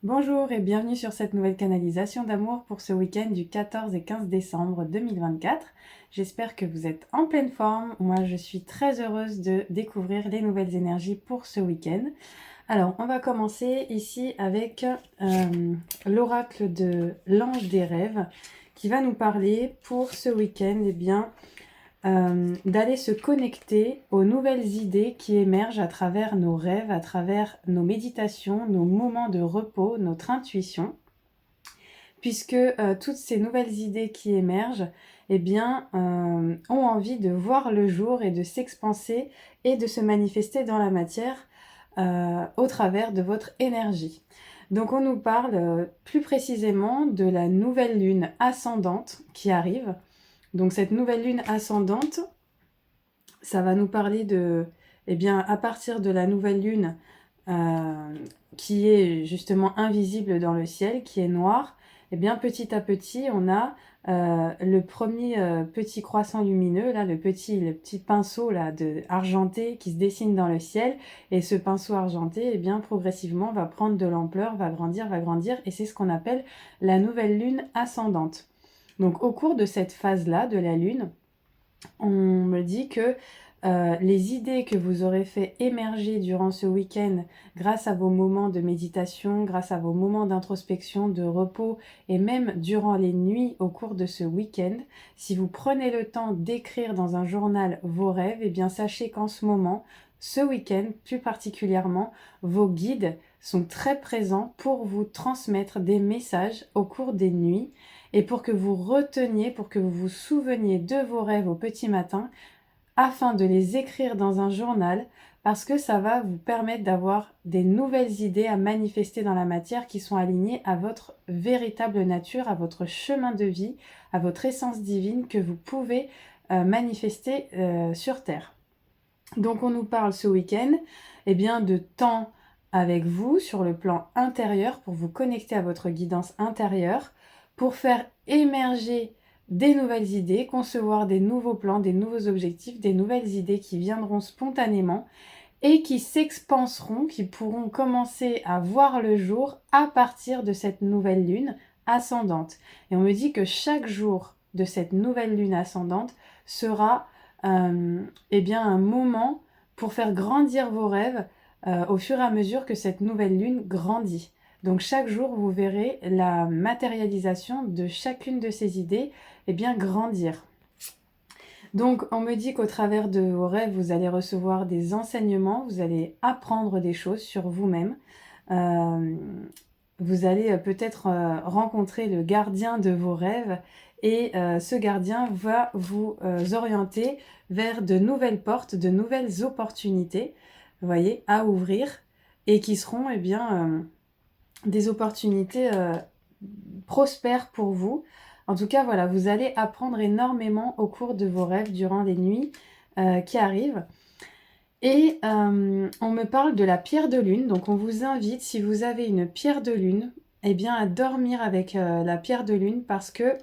Bonjour et bienvenue sur cette nouvelle canalisation d'amour pour ce week-end du 14 et 15 décembre 2024. J'espère que vous êtes en pleine forme. Moi, je suis très heureuse de découvrir les nouvelles énergies pour ce week-end. Alors, on va commencer ici avec l'oracle de l'ange des rêves qui va nous parler pour ce week-end, d'aller se connecter aux nouvelles idées qui émergent à travers nos rêves, à travers nos méditations, nos moments de repos, notre intuition, puisque toutes ces nouvelles idées qui émergent ont envie de voir le jour et de s'expanser et de se manifester dans la matière au travers de votre énergie. Donc on nous parle plus précisément de la nouvelle lune ascendante qui arrive. Donc cette nouvelle lune ascendante, ça va nous parler de, à partir de la nouvelle lune qui est justement invisible dans le ciel, qui est noire, petit à petit, on a le premier petit croissant lumineux, là, le petit pinceau là, argenté qui se dessine dans le ciel. Et ce pinceau argenté, progressivement, va prendre de l'ampleur, va grandir, et c'est ce qu'on appelle la nouvelle lune ascendante. Donc au cours de cette phase-là de la lune, on me dit que les idées que vous aurez fait émerger durant ce week-end grâce à vos moments de méditation, grâce à vos moments d'introspection, de repos et même durant les nuits au cours de ce week-end, si vous prenez le temps d'écrire dans un journal vos rêves, sachez qu'en ce moment, ce week-end plus particulièrement, vos guides sont très présents pour vous transmettre des messages au cours des nuits et pour que vous reteniez, pour que vous vous souveniez de vos rêves au petit matin, afin de les écrire dans un journal, parce que ça va vous permettre d'avoir des nouvelles idées à manifester dans la matière qui sont alignées à votre véritable nature, à votre chemin de vie, à votre essence divine que vous pouvez manifester sur Terre. Donc on nous parle ce week-end de temps avec vous sur le plan intérieur pour vous connecter à votre guidance intérieure, pour faire émerger des nouvelles idées, concevoir des nouveaux plans, des nouveaux objectifs, des nouvelles idées qui viendront spontanément et qui s'expanseront, qui pourront commencer à voir le jour à partir de cette nouvelle lune ascendante. Et on me dit que chaque jour de cette nouvelle lune ascendante sera un moment pour faire grandir vos rêves au fur et à mesure que cette nouvelle lune grandit. Donc chaque jour, vous verrez la matérialisation de chacune de ces idées grandir. Donc on me dit qu'au travers de vos rêves, vous allez recevoir des enseignements, vous allez apprendre des choses sur vous-même. Vous allez peut-être rencontrer le gardien de vos rêves et ce gardien va vous orienter vers de nouvelles portes, de nouvelles opportunités, vous voyez, à ouvrir et qui seront des opportunités prospères pour vous. En tout cas, voilà, vous allez apprendre énormément au cours de vos rêves durant les nuits qui arrivent. Et on me parle de la pierre de lune, donc on vous invite, si vous avez une pierre de lune, à dormir avec la pierre de lune parce que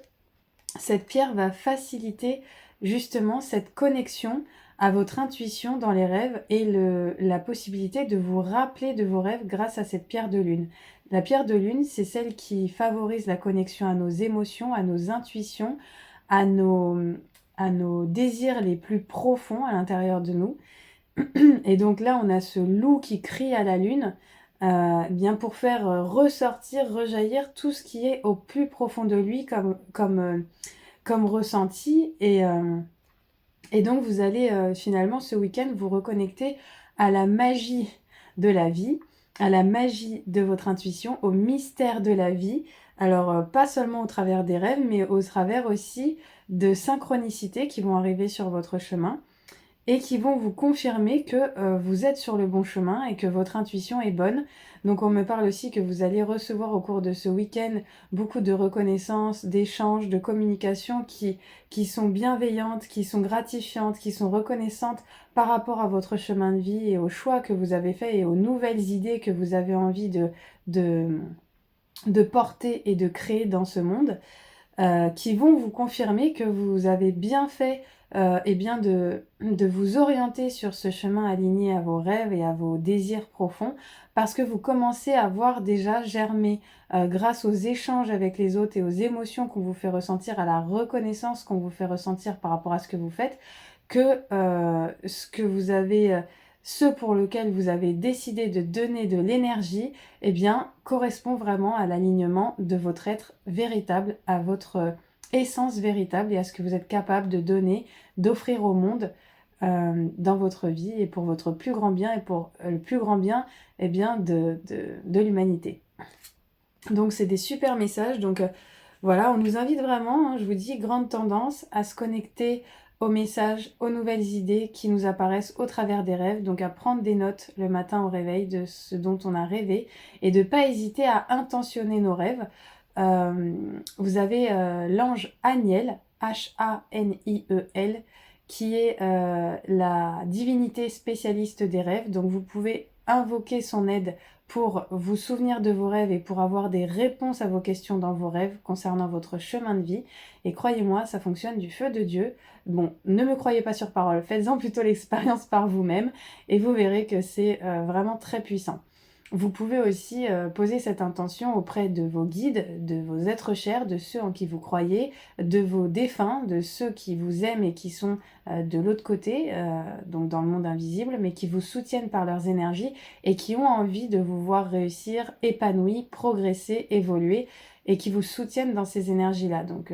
cette pierre va faciliter justement cette connexion à votre intuition dans les rêves et la possibilité de vous rappeler de vos rêves grâce à cette pierre de lune. La pierre de lune, c'est celle qui favorise la connexion à nos émotions, à nos intuitions, à nos désirs les plus profonds à l'intérieur de nous. Et donc là, on a ce loup qui crie à la lune, pour faire ressortir, rejaillir tout ce qui est au plus profond de lui comme ressenti. Et donc vous allez finalement ce week-end vous reconnecter à la magie de la vie, à la magie de votre intuition, au mystère de la vie. Alors pas seulement au travers des rêves, mais au travers aussi de synchronicités qui vont arriver sur votre chemin et qui vont vous confirmer que vous êtes sur le bon chemin et que votre intuition est bonne. Donc on me parle aussi que vous allez recevoir au cours de ce week-end beaucoup de reconnaissance, d'échanges, de communication qui sont bienveillantes, qui sont gratifiantes, qui sont reconnaissantes par rapport à votre chemin de vie et aux choix que vous avez faits et aux nouvelles idées que vous avez envie de porter et de créer dans ce monde. Qui vont vous confirmer que vous avez bien fait eh bien de vous orienter sur ce chemin aligné à vos rêves et à vos désirs profonds, parce que vous commencez à voir déjà germer, grâce aux échanges avec les autres et aux émotions qu'on vous fait ressentir, à la reconnaissance qu'on vous fait ressentir par rapport à ce que vous faites, que, ce que vous avez, ce pour lequel vous avez décidé de donner de l'énergie, eh bien, correspond vraiment à l'alignement de votre être véritable, à votre essence véritable et à ce que vous êtes capable de donner, d'offrir au monde, dans votre vie et pour votre plus grand bien et pour, le plus grand bien, eh bien, de l'humanité. Donc c'est des super messages, donc voilà, on nous invite vraiment, hein, je vous dis, grande tendance à se connecter aux messages, aux nouvelles idées qui nous apparaissent au travers des rêves, donc à prendre des notes le matin au réveil de ce dont on a rêvé et de ne pas hésiter à intentionner nos rêves. Vous avez l'ange Aniel, H-A-N-I-E-L, qui est la divinité spécialiste des rêves, donc vous pouvez invoquer son aide pour vous souvenir de vos rêves et pour avoir des réponses à vos questions dans vos rêves concernant votre chemin de vie. Et croyez-moi, ça fonctionne du feu de Dieu. Bon, ne me croyez pas sur parole, faites-en plutôt l'expérience par vous-même et vous verrez que c'est vraiment très puissant. Vous pouvez aussi poser cette intention auprès de vos guides, de vos êtres chers, de ceux en qui vous croyez, de vos défunts, de ceux qui vous aiment et qui sont de l'autre côté, donc dans le monde invisible, mais qui vous soutiennent par leurs énergies et qui ont envie de vous voir réussir, épanoui, progresser, évoluer et qui vous soutiennent dans ces énergies-là. Donc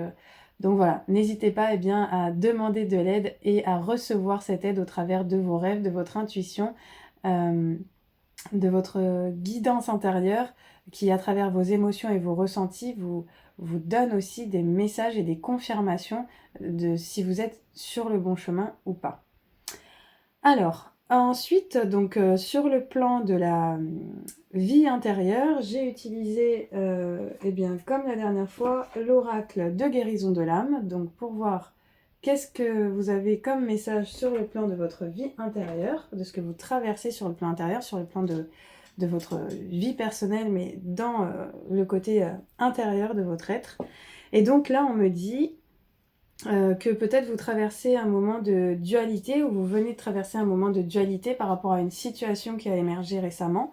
voilà, n'hésitez pas bien, à demander de l'aide et à recevoir cette aide au travers de vos rêves, de votre intuition, de votre guidance intérieure qui, à travers vos émotions et vos ressentis, vous donne aussi des messages et des confirmations de si vous êtes sur le bon chemin ou pas. Alors, ensuite, donc sur le plan de la vie intérieure, j'ai utilisé, eh bien, comme la dernière fois, l'oracle de guérison de l'âme, donc pour voir qu'est-ce que vous avez comme message sur le plan de votre vie intérieure, de ce que vous traversez sur le plan intérieur, sur le plan de votre vie personnelle, mais dans le côté intérieur de votre être. Et donc là, on me dit que peut-être vous traversez un moment de dualité, ou vous venez de traverser un moment de dualité par rapport à une situation qui a émergé récemment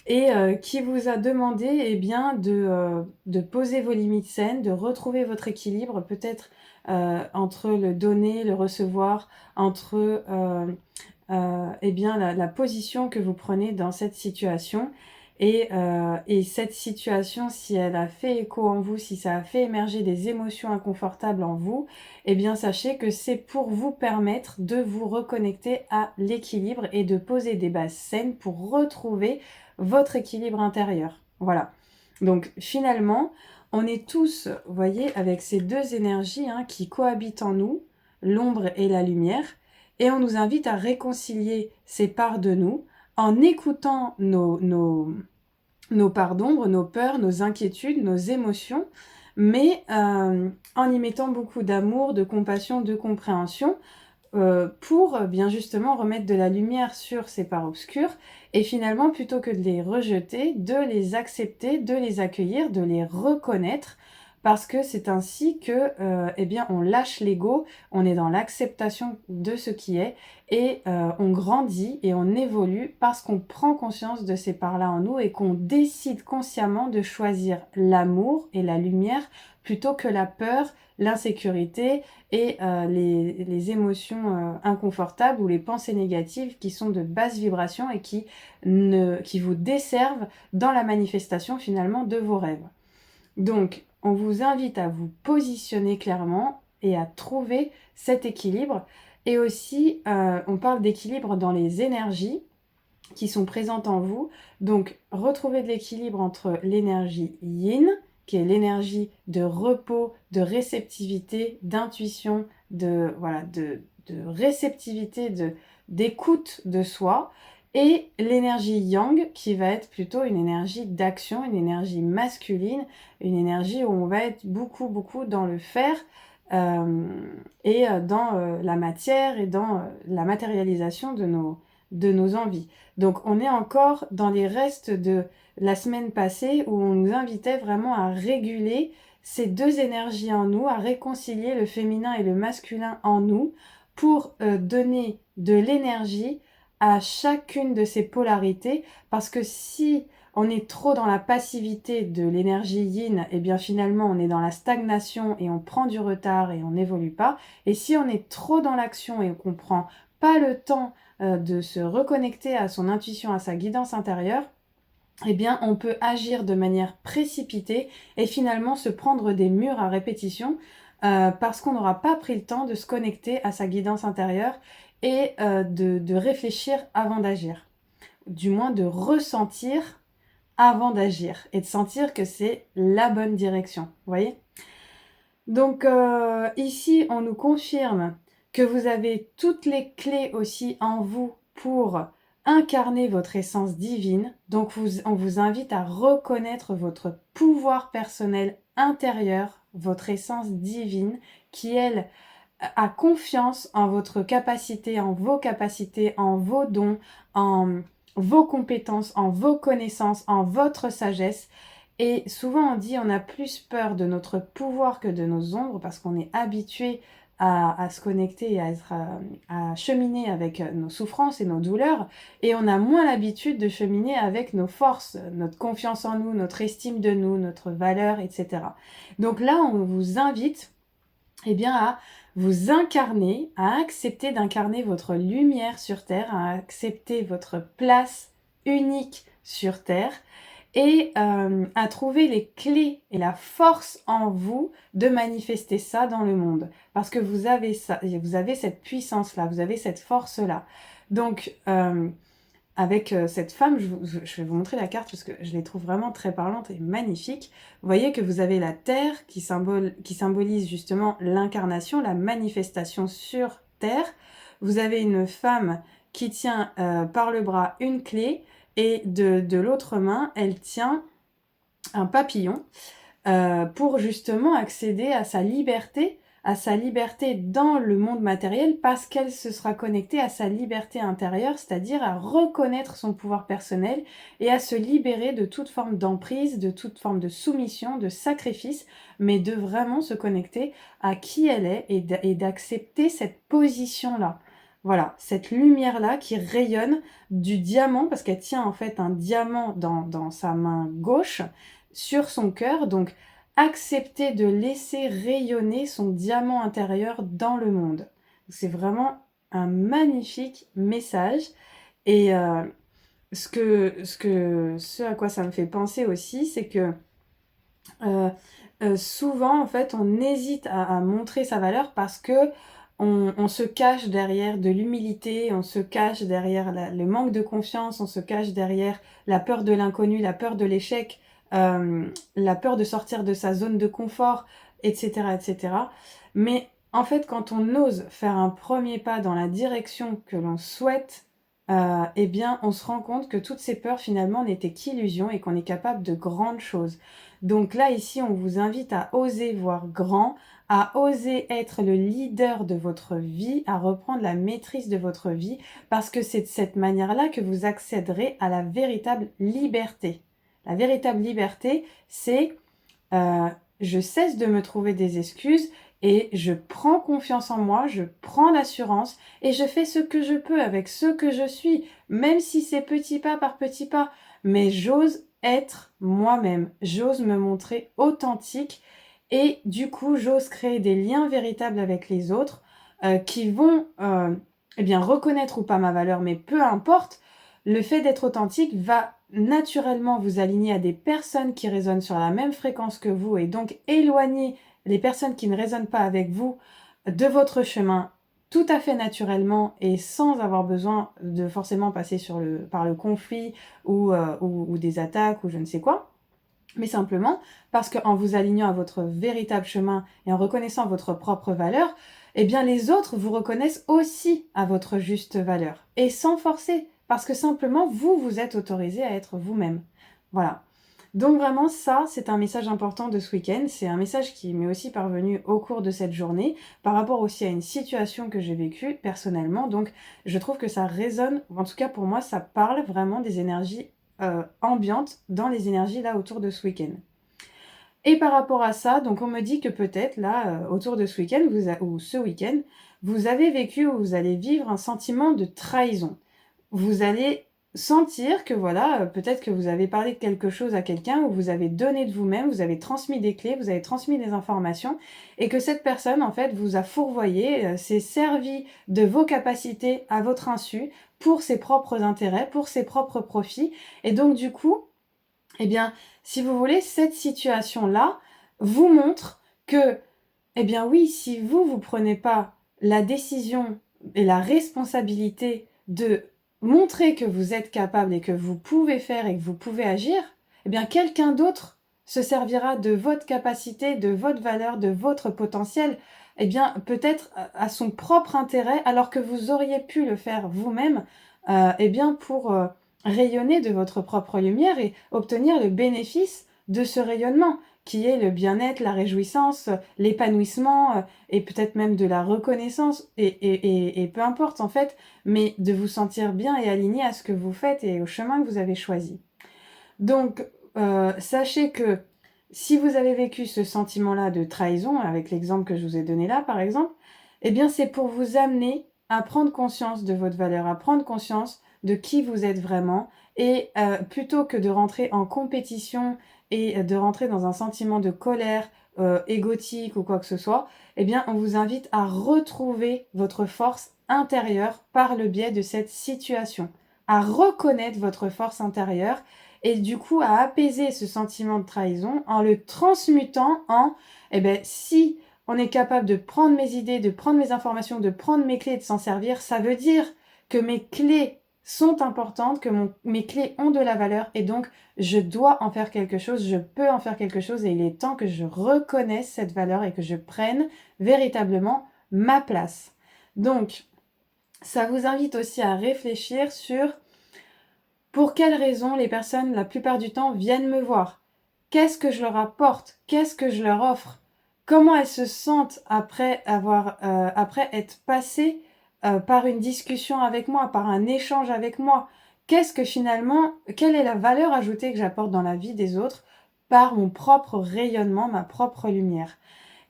et qui vous a demandé, eh bien, de poser vos limites saines, de retrouver votre équilibre, peut-être entre le donner, le recevoir, entre eh bien, la position que vous prenez dans cette situation. Et cette situation, si elle a fait écho en vous, si ça a fait émerger des émotions inconfortables en vous, eh bien sachez que c'est pour vous permettre de vous reconnecter à l'équilibre et de poser des bases saines pour retrouver votre équilibre intérieur. Voilà. Donc finalement, on est tous, vous voyez, avec ces deux énergies qui cohabitent en nous, l'ombre et la lumière, et on nous invite à réconcilier ces parts de nous en écoutant nos parts d'ombre, nos peurs, nos inquiétudes, nos émotions, mais en y mettant beaucoup d'amour, de compassion, de compréhension, pour bien justement remettre de la lumière sur ces parts obscures et finalement, plutôt que de les rejeter, de les accepter, de les accueillir, de les reconnaître, parce que c'est ainsi que eh bien, on lâche l'ego, on est dans l'acceptation de ce qui est et on grandit et on évolue parce qu'on prend conscience de ces parts-là en nous et qu'on décide consciemment de choisir l'amour et la lumière plutôt que la peur, l'insécurité et les émotions inconfortables ou les pensées négatives qui sont de basse vibration et qui vous desservent dans la manifestation finalement de vos rêves. Donc, on vous invite à vous positionner clairement et à trouver cet équilibre. Et aussi, on parle d'équilibre dans les énergies qui sont présentes en vous. Donc, retrouver de l'équilibre entre l'énergie yin, qui est l'énergie de repos, de réceptivité, d'intuition, de réceptivité, d'écoute de soi, et l'énergie yang, qui va être plutôt une énergie d'action, une énergie masculine, une énergie où on va être beaucoup, beaucoup dans le faire, et dans la matière et dans la matérialisation de nos envies. Donc on est encore dans les restes de la semaine passée où on nous invitait vraiment à réguler ces deux énergies en nous, à réconcilier le féminin et le masculin en nous pour donner de l'énergie à chacune de ces polarités, parce que si on est trop dans la passivité de l'énergie yin, et bien finalement on est dans la stagnation et on prend du retard et on n'évolue pas. Et si on est trop dans l'action et qu'on prend pas le temps de se reconnecter à son intuition, à sa guidance intérieure, eh bien on peut agir de manière précipitée et finalement se prendre des murs à répétition parce qu'on n'aura pas pris le temps de se connecter à sa guidance intérieure et de réfléchir avant d'agir. Du moins de ressentir avant d'agir et de sentir que c'est la bonne direction. Vous voyez ? Donc ici, on nous confirme que vous avez toutes les clés aussi en vous pour incarner votre essence divine. Donc on vous invite à reconnaître votre pouvoir personnel intérieur, votre essence divine qui, elle, a confiance en votre capacité, en vos dons, en vos compétences, en vos connaissances, en votre sagesse. Et souvent on dit on a plus peur de notre pouvoir que de nos ombres parce qu'on est habitué à se connecter et à cheminer avec nos souffrances et nos douleurs, et on a moins l'habitude de cheminer avec nos forces, notre confiance en nous, notre estime de nous, notre valeur, etc. Donc là on vous invite bien, à vous incarner, à accepter d'incarner votre lumière sur Terre, à accepter votre place unique sur Terre et à trouver les clés et la force en vous de manifester ça dans le monde. Parce que vous avez ça, vous avez cette puissance-là, vous avez cette force-là. Donc, avec cette femme, je vais vous montrer la carte parce que je les trouve vraiment très parlantes et magnifiques. Vous voyez que vous avez la Terre qui symbolise justement l'incarnation, la manifestation sur Terre. Vous avez une femme qui tient par le bras une clé et de l'autre main, elle tient un papillon pour justement accéder à sa liberté dans le monde matériel parce qu'elle se sera connectée à sa liberté intérieure, c'est-à-dire à reconnaître son pouvoir personnel et à se libérer de toute forme d'emprise, de toute forme de soumission, de sacrifice, mais de vraiment se connecter à qui elle est et d'accepter cette position-là. Voilà, cette lumière-là qui rayonne du diamant, parce qu'elle tient en fait un diamant dans sa main gauche, sur son cœur, donc accepter de laisser rayonner son diamant intérieur dans le monde. C'est vraiment un magnifique message. Et ce à quoi ça me fait penser aussi, c'est que souvent, en fait, on hésite à montrer sa valeur parce que on se cache derrière de l'humilité, on se cache derrière le manque de confiance, on se cache derrière la peur de l'inconnu, la peur de l'échec, la peur de sortir de sa zone de confort, etc., etc. Mais en fait, quand on ose faire un premier pas dans la direction que l'on souhaite, eh bien, on se rend compte que toutes ces peurs, finalement, n'étaient qu'illusions et qu'on est capable de grandes choses. Donc là, ici, on vous invite à oser voir grand, à oser être le leader de votre vie, à reprendre la maîtrise de votre vie, parce que c'est de cette manière-là que vous accéderez à la véritable liberté. La véritable liberté, c'est je cesse de me trouver des excuses et je prends confiance en moi, je prends l'assurance et je fais ce que je peux avec ce que je suis, même si c'est petit pas par petit pas. Mais j'ose être moi-même, j'ose me montrer authentique et du coup, j'ose créer des liens véritables avec les autres qui vont eh bien, reconnaître ou pas ma valeur, mais peu importe, le fait d'être authentique va naturellement vous aligner à des personnes qui résonnent sur la même fréquence que vous et donc éloigner les personnes qui ne résonnent pas avec vous de votre chemin tout à fait naturellement et sans avoir besoin de forcément passer par le conflit ou des attaques ou je ne sais quoi. Mais simplement parce qu'en vous alignant à votre véritable chemin et en reconnaissant votre propre valeur, eh bien les autres vous reconnaissent aussi à votre juste valeur. Et sans forcer, parce que simplement vous, vous êtes autorisé à être vous-même. Voilà. Donc vraiment ça, c'est un message important de ce week-end. C'est un message qui m'est aussi parvenu au cours de cette journée, par rapport aussi à une situation que j'ai vécue personnellement. Donc je trouve que ça résonne, en tout cas pour moi, ça parle vraiment des énergies ambiante dans les énergies là autour de ce week-end. Et par rapport à ça, donc on me dit que peut-être là, autour de ce week-end, ou ce week-end, vous avez vécu ou vous allez vivre un sentiment de trahison. Vous allez sentir que voilà, peut-être que vous avez parlé de quelque chose à quelqu'un ou vous avez donné de vous-même, vous avez transmis des clés, vous avez transmis des informations et que cette personne, en fait, vous a fourvoyé, s'est servie de vos capacités à votre insu pour ses propres intérêts, pour ses propres profits et donc du coup, eh bien, si vous voulez, cette situation-là vous montre que, eh bien oui, si vous prenez pas la décision et la responsabilité de montrer que vous êtes capable et que vous pouvez faire et que vous pouvez agir, eh bien quelqu'un d'autre se servira de votre capacité, de votre valeur, de votre potentiel, eh bien peut-être à son propre intérêt, alors que vous auriez pu le faire vous-même, eh bien pour rayonner de votre propre lumière et obtenir le bénéfice de ce rayonnement, qui est le bien-être, la réjouissance, l'épanouissement et peut-être même de la reconnaissance et peu importe en fait, mais de vous sentir bien et aligné à ce que vous faites et au chemin que vous avez choisi. Donc, sachez que si vous avez vécu ce sentiment-là de trahison, avec l'exemple que je vous ai donné là par exemple, eh bien c'est pour vous amener à prendre conscience de votre valeur, à prendre conscience de qui vous êtes vraiment et plutôt que de rentrer en compétition et de rentrer dans un sentiment de colère, égotique ou quoi que ce soit, eh bien on vous invite à retrouver votre force intérieure par le biais de cette situation, à reconnaître votre force intérieure et du coup à apaiser ce sentiment de trahison en le transmutant en, eh ben, si on est capable de prendre mes idées, de prendre mes informations, de prendre mes clés et de s'en servir, ça veut dire que mes clés sont importantes, que mes clés ont de la valeur et donc je dois en faire quelque chose, je peux en faire quelque chose et il est temps que je reconnaisse cette valeur et que je prenne véritablement ma place. Donc, ça vous invite aussi à réfléchir sur pour quelles raisons les personnes, la plupart du temps, viennent me voir? Qu'est-ce que je leur apporte? Qu'est-ce que je leur offre? Comment elles se sentent après être passées par une discussion avec moi, par un échange avec moi? Qu'est-ce que finalement, quelle est la valeur ajoutée que j'apporte dans la vie des autres par mon propre rayonnement, ma propre lumière?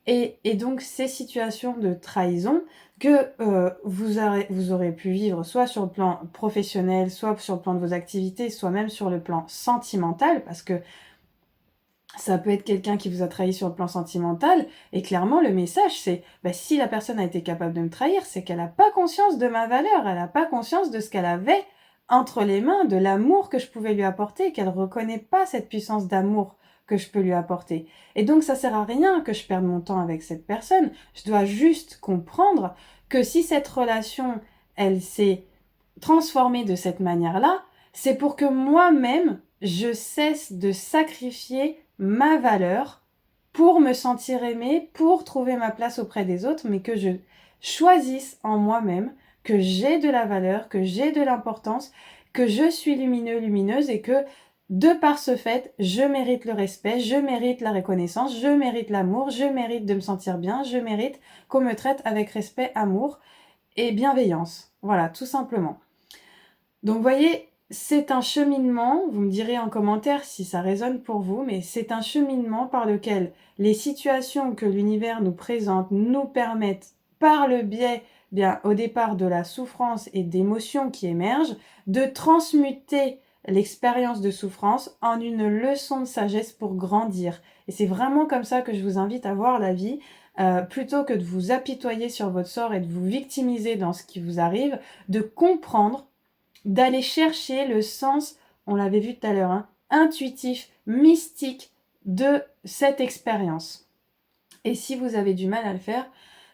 Et donc ces situations de trahison que vous aurez pu vivre soit sur le plan professionnel, soit sur le plan de vos activités, soit même sur le plan sentimental, parce que ça peut être quelqu'un qui vous a trahi sur le plan sentimental, et clairement le message c'est bah, si la personne a été capable de me trahir, c'est qu'elle n'a pas conscience de ma valeur, elle n'a pas conscience de ce qu'elle avait entre les mains, de l'amour que je pouvais lui apporter, qu'elle ne reconnaît pas cette puissance d'amour que je peux lui apporter. Et donc ça sert à rien que je perde mon temps avec cette personne, je dois juste comprendre que si cette relation, elle s'est transformée de cette manière-là, c'est pour que moi-même, je cesse de sacrifier ma valeur pour me sentir aimée, pour trouver ma place auprès des autres, mais que je choisisse en moi-même que j'ai de la valeur, que j'ai de l'importance, que je suis lumineux, lumineuse et que de par ce fait, je mérite le respect, je mérite la reconnaissance, je mérite l'amour, je mérite de me sentir bien, je mérite qu'on me traite avec respect, amour et bienveillance. Voilà, tout simplement. Donc, vous voyez, c'est un cheminement, vous me direz en commentaire si ça résonne pour vous, mais c'est un cheminement par lequel les situations que l'univers nous présente nous permettent, par le biais, bien, au départ de la souffrance et d'émotions qui émergent, de transmuter l'expérience de souffrance en une leçon de sagesse pour grandir. Et c'est vraiment comme ça que je vous invite à voir la vie, plutôt que de vous apitoyer sur votre sort et de vous victimiser dans ce qui vous arrive, de comprendre d'aller chercher le sens, on l'avait vu tout à l'heure, hein, intuitif, mystique de cette expérience. Et si vous avez du mal à le faire,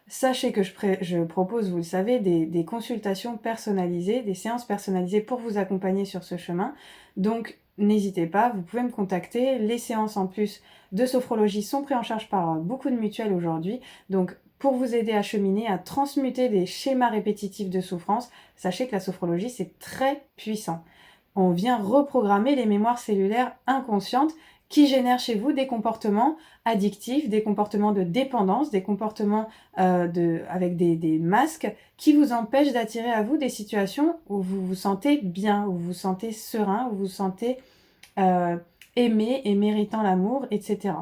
sachez que je propose, vous le savez, des consultations personnalisées, des séances personnalisées pour vous accompagner sur ce chemin. Donc, n'hésitez pas, vous pouvez me contacter. Les séances en plus de sophrologie sont prises en charge par beaucoup de mutuelles aujourd'hui. Donc, pour vous aider à cheminer, à transmuter des schémas répétitifs de souffrance, sachez que la sophrologie, c'est très puissant. On vient reprogrammer les mémoires cellulaires inconscientes qui génèrent chez vous des comportements addictifs, des comportements de dépendance, des comportements avec des masques qui vous empêchent d'attirer à vous des situations où vous vous sentez bien, où vous vous sentez serein, où vous vous sentez aimé et méritant l'amour, etc.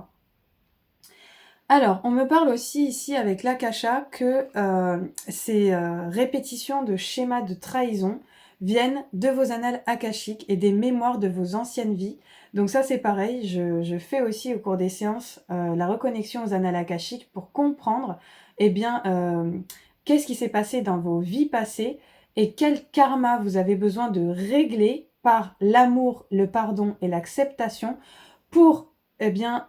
Alors, on me parle aussi ici avec l'Akasha que ces répétitions de schémas de trahison viennent de vos annales akashiques et des mémoires de vos anciennes vies. Donc ça, c'est pareil, je fais aussi au cours des séances la reconnexion aux annales akashiques pour comprendre, eh bien, qu'est-ce qui s'est passé dans vos vies passées et quel karma vous avez besoin de régler par l'amour, le pardon et l'acceptation pour, eh bien,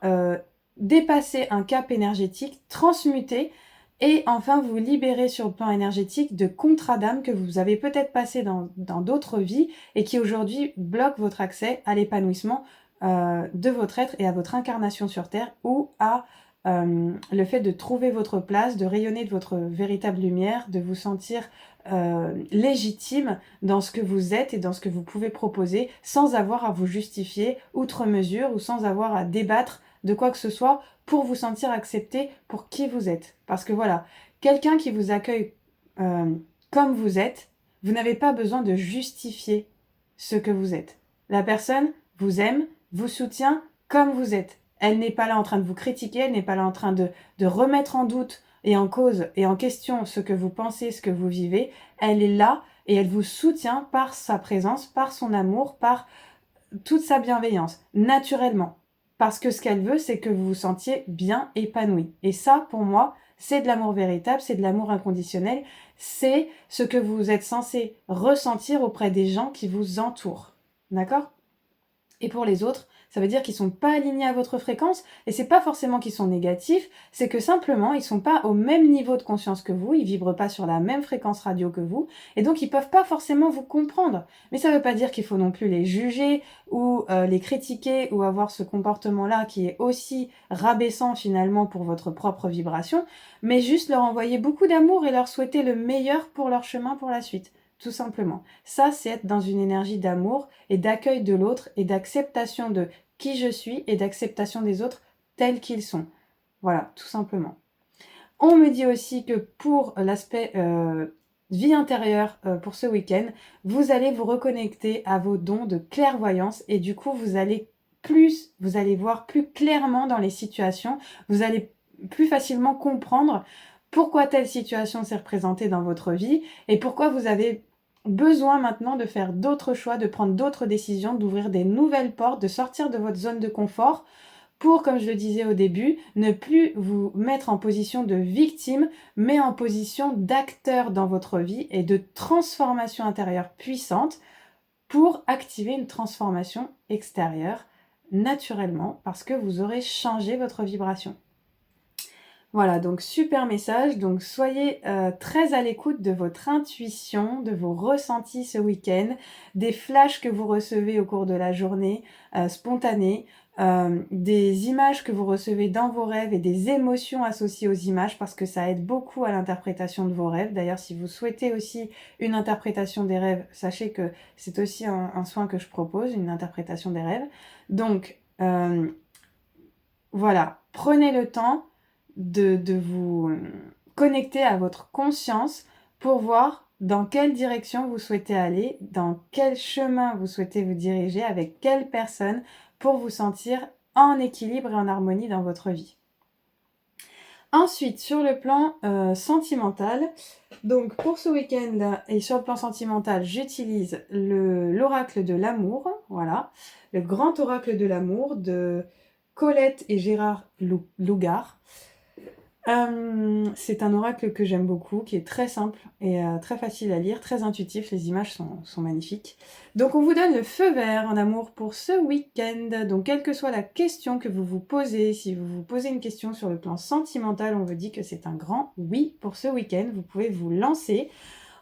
dépasser un cap énergétique, transmuter et enfin vous libérer sur le plan énergétique de contrats d'âme que vous avez peut-être passé dans d'autres vies et qui aujourd'hui bloquent votre accès à l'épanouissement de votre être et à votre incarnation sur Terre ou à le fait de trouver votre place, de rayonner de votre véritable lumière, de vous sentir légitime dans ce que vous êtes et dans ce que vous pouvez proposer sans avoir à vous justifier outre mesure ou sans avoir à débattre de quoi que ce soit pour vous sentir accepté pour qui vous êtes. Parce que voilà, quelqu'un qui vous accueille comme vous êtes, vous n'avez pas besoin de justifier ce que vous êtes. La personne vous aime, vous soutient comme vous êtes. Elle n'est pas là en train de vous critiquer, elle n'est pas là en train de remettre en doute et en cause et en question ce que vous pensez, ce que vous vivez. Elle est là et elle vous soutient par sa présence, par son amour, par toute sa bienveillance, naturellement. Parce que ce qu'elle veut, c'est que vous vous sentiez bien épanoui. Et ça, pour moi, c'est de l'amour véritable, c'est de l'amour inconditionnel, c'est ce que vous êtes censé ressentir auprès des gens qui vous entourent. D'accord ? Et pour les autres, ça veut dire qu'ils sont pas alignés à votre fréquence, et c'est pas forcément qu'ils sont négatifs, c'est que simplement ils sont pas au même niveau de conscience que vous, ils vibrent pas sur la même fréquence radio que vous, et donc ils peuvent pas forcément vous comprendre. Mais ça veut pas dire qu'il faut non plus les juger, ou les critiquer, ou avoir ce comportement-là qui est aussi rabaissant finalement pour votre propre vibration, mais juste leur envoyer beaucoup d'amour et leur souhaiter le meilleur pour leur chemin pour la suite. Tout simplement. Ça, c'est être dans une énergie d'amour et d'accueil de l'autre et d'acceptation de qui je suis et d'acceptation des autres tels qu'ils sont. Voilà, tout simplement. On me dit aussi que pour l'aspect vie intérieure pour ce week-end, vous allez vous reconnecter à vos dons de clairvoyance et du coup, vous allez voir plus clairement dans les situations, vous allez plus facilement comprendre pourquoi telle situation s'est représentée dans votre vie et pourquoi vous avez besoin maintenant de faire d'autres choix, de prendre d'autres décisions, d'ouvrir des nouvelles portes, de sortir de votre zone de confort pour, comme je le disais au début, ne plus vous mettre en position de victime, mais en position d'acteur dans votre vie et de transformation intérieure puissante pour activer une transformation extérieure naturellement parce que vous aurez changé votre vibration. Voilà, donc super message. Donc soyez très à l'écoute de votre intuition, de vos ressentis ce week-end, des flashs que vous recevez au cours de la journée spontanés, des images que vous recevez dans vos rêves et des émotions associées aux images parce que ça aide beaucoup à l'interprétation de vos rêves. D'ailleurs, si vous souhaitez aussi une interprétation des rêves, sachez que c'est aussi un soin que je propose, une interprétation des rêves. Donc voilà, prenez le temps de vous connecter à votre conscience pour voir dans quelle direction vous souhaitez aller, dans quel chemin vous souhaitez vous diriger, avec quelle personne pour vous sentir en équilibre et en harmonie dans votre vie. Ensuite, sur le plan sentimental, donc pour ce week-end et sur le plan sentimental, j'utilise l'oracle de l'amour, voilà, le grand oracle de l'amour de Colette et Gérard Lougard. C'est un oracle que j'aime beaucoup, qui est très simple et très facile à lire, très intuitif, les images sont magnifiques. Donc on vous donne le feu vert en amour pour ce week-end. Donc quelle que soit la question que vous vous posez, si vous vous posez une question sur le plan sentimental, on vous dit que c'est un grand oui pour ce week-end, vous pouvez vous lancer.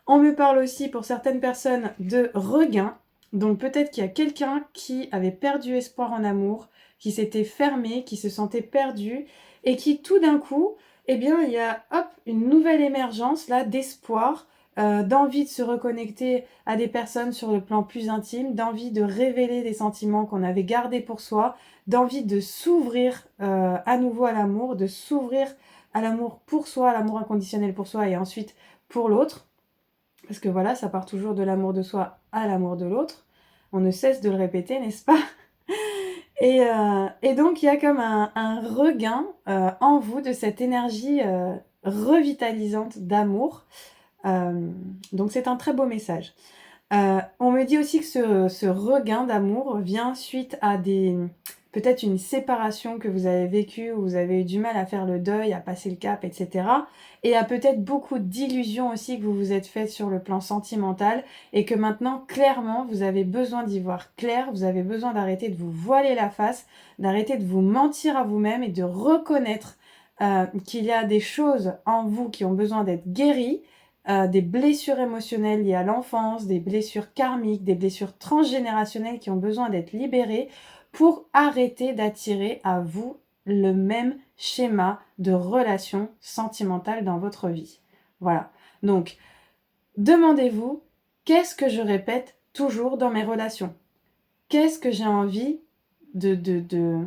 On me parle aussi pour certaines personnes de regain, donc peut-être qu'il y a quelqu'un qui avait perdu espoir en amour, qui s'était fermé, qui se sentait perdu et qui tout d'un coup, eh bien, il y a une nouvelle émergence là d'espoir, d'envie de se reconnecter à des personnes sur le plan plus intime, d'envie de révéler des sentiments qu'on avait gardés pour soi, d'envie de s'ouvrir à nouveau à l'amour, de s'ouvrir à l'amour pour soi, à l'amour inconditionnel pour soi et ensuite pour l'autre. Parce que voilà, ça part toujours de l'amour de soi à l'amour de l'autre. On ne cesse de le répéter, n'est-ce pas ? Et donc il y a comme un regain, en vous de cette énergie, revitalisante d'amour. Donc c'est un très beau message. On me dit aussi que ce regain d'amour vient suite à peut-être une séparation que vous avez vécue, où vous avez eu du mal à faire le deuil, à passer le cap, etc. Et à peut-être beaucoup d'illusions aussi que vous vous êtes faites sur le plan sentimental, et que maintenant, clairement, vous avez besoin d'y voir clair, vous avez besoin d'arrêter de vous voiler la face, d'arrêter de vous mentir à vous-même et de reconnaître qu'il y a des choses en vous qui ont besoin d'être guéries, des blessures émotionnelles liées à l'enfance, des blessures karmiques, des blessures transgénérationnelles qui ont besoin d'être libérées pour arrêter d'attirer à vous le même schéma de relation sentimentale dans votre vie. Voilà. Donc, demandez-vous, qu'est-ce que je répète toujours dans mes relations? Qu'est-ce que j'ai envie de